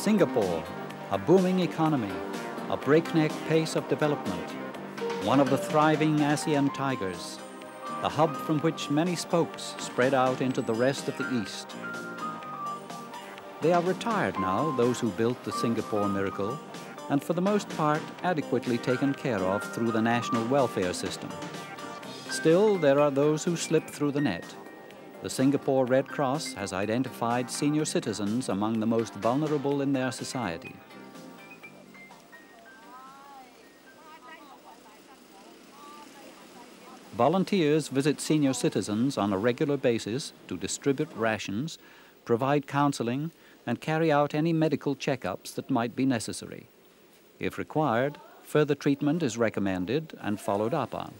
Singapore, a booming economy, a breakneck pace of development, one of the thriving ASEAN tigers, a hub from which many spokes spread out into the rest of the East. They are retired now, those who built the Singapore miracle, and for the most part adequately taken care of through the national welfare system. Still, there are those who slip through the net. The Singapore Red Cross has identified senior citizens among the most vulnerable in their society. Volunteers visit senior citizens on a regular basis to distribute rations, provide counseling, and carry out any medical checkups that might be necessary. If required, further treatment is recommended and followed up on.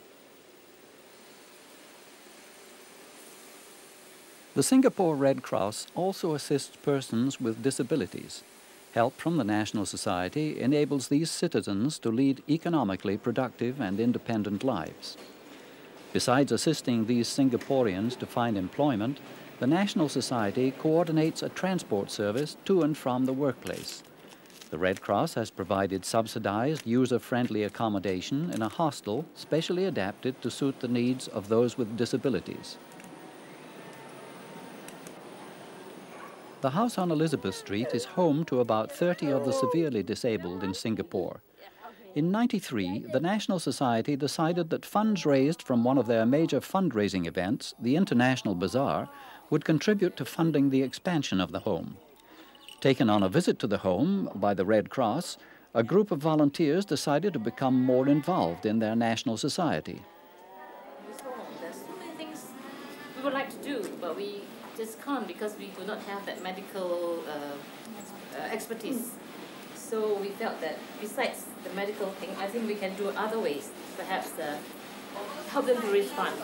The Singapore Red Cross also assists persons with disabilities. Help from the National Society enables these citizens to lead economically productive and independent lives. Besides assisting these Singaporeans to find employment, the National Society coordinates a transport service to and from the workplace. The Red Cross has provided subsidized, user-friendly accommodation in a hostel specially adapted to suit the needs of those with disabilities. The house on Elizabeth Street is home to about 30 of the severely disabled in Singapore. In '93, the National Society decided that funds raised from one of their major fundraising events, the International Bazaar, would contribute to funding the expansion of the home. Taken on a visit to the home by the Red Cross, a group of volunteers decided to become more involved in their National Society. There's so many things we would like to do, but we just can't because we do not have that medical expertise. So we felt that besides the medical thing, I think we can do other ways, perhaps help them to raise funds.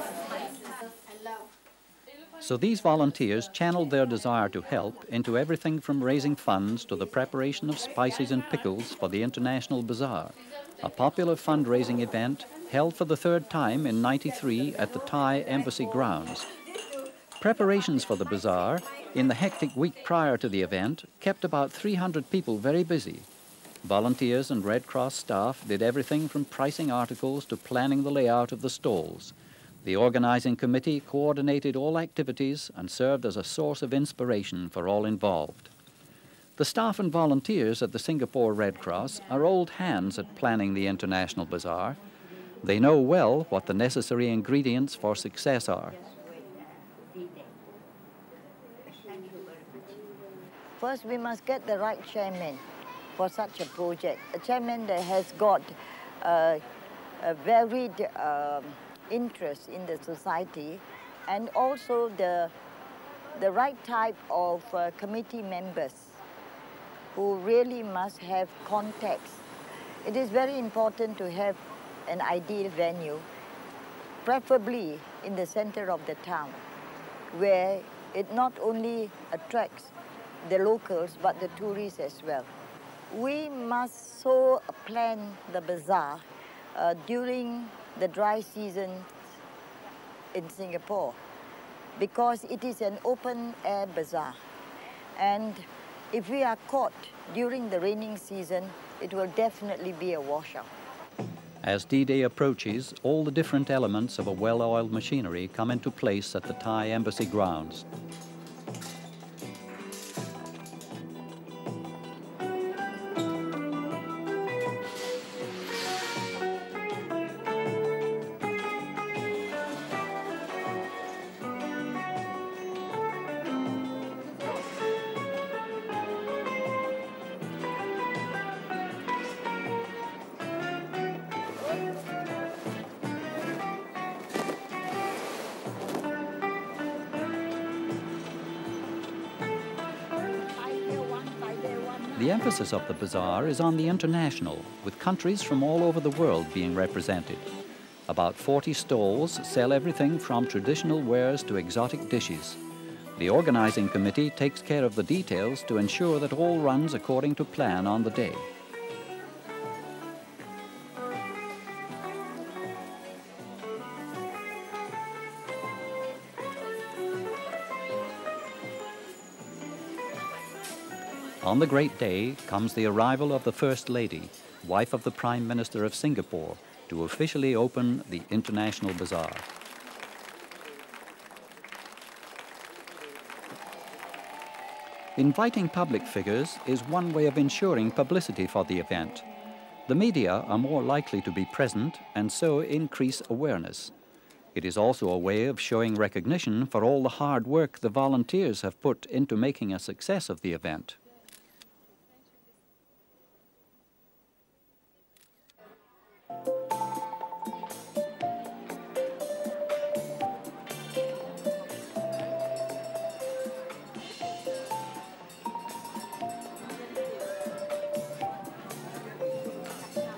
So these volunteers channeled their desire to help into everything from raising funds to the preparation of spices and pickles for the International Bazaar, a popular fundraising event held for the third time in '93 at the Thai Embassy grounds. Preparations for the bazaar, in the hectic week prior to the event, kept about 300 people very busy. Volunteers and Red Cross staff did everything from pricing articles to planning the layout of the stalls. The organizing committee coordinated all activities and served as a source of inspiration for all involved. The staff and volunteers at the Singapore Red Cross are old hands at planning the International Bazaar. They know well what the necessary ingredients for success are. First, we must get the right chairman for such a project. A chairman that has got a varied interest in the society, and also the right type of committee members who really must have contacts. It is very important to have an ideal venue, preferably in the center of the town, where it not only attracts the locals, but the tourists as well. We must so plan the bazaar during the dry season in Singapore, because it is an open-air bazaar. And if we are caught during the raining season, it will definitely be a washout. As D-Day approaches, all the different elements of a well-oiled machinery come into place at the Thai Embassy grounds. The emphasis of the bazaar is on the international, with countries from all over the world being represented. About 40 stalls sell everything from traditional wares to exotic dishes. The organizing committee takes care of the details to ensure that all runs according to plan on the day. On the great day comes the arrival of the First Lady, wife of the Prime Minister of Singapore, to officially open the International Bazaar. Inviting public figures is one way of ensuring publicity for the event. The media are more likely to be present and so increase awareness. It is also a way of showing recognition for all the hard work the volunteers have put into making a success of the event.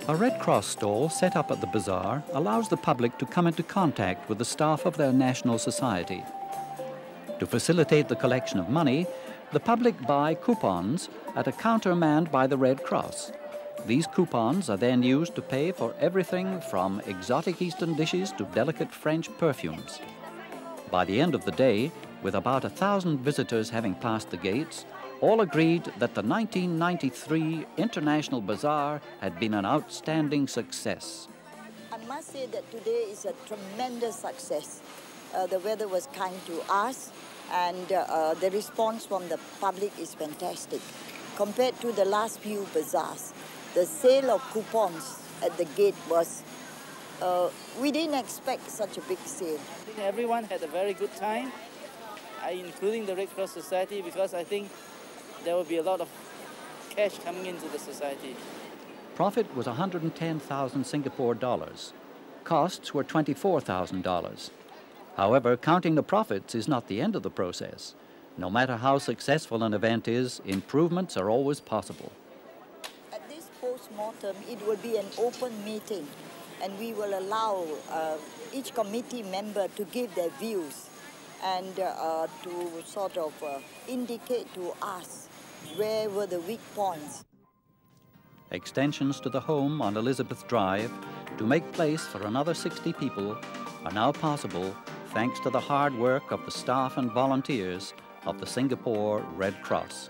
A Red Cross stall set up at the bazaar allows the public to come into contact with the staff of their national society. To facilitate the collection of money, the public buy coupons at a counter manned by the Red Cross. These coupons are then used to pay for everything from exotic Eastern dishes to delicate French perfumes. By the end of the day, with about 1,000 visitors having passed the gates, all agreed that the 1993 International Bazaar had been an outstanding success. I must say that today is a tremendous success. The weather was kind to us, and the response from the public is fantastic. Compared to the last few bazaars, the sale of coupons at the gate was, we didn't expect such a big sale. I think everyone had a very good time, including the Red Cross Society, because I think there will be a lot of cash coming into the society. Profit was 110,000 Singapore dollars. Costs were $24,000. However, counting the profits is not the end of the process. No matter how successful an event is, improvements are always possible. At this post-mortem, it will be an open meeting, and we will allow each committee member to give their views and to sort of indicate to us where were the weak points. Extensions to the home on Elizabeth Drive to make place for another 60 people are now possible thanks to the hard work of the staff and volunteers of the Singapore Red Cross.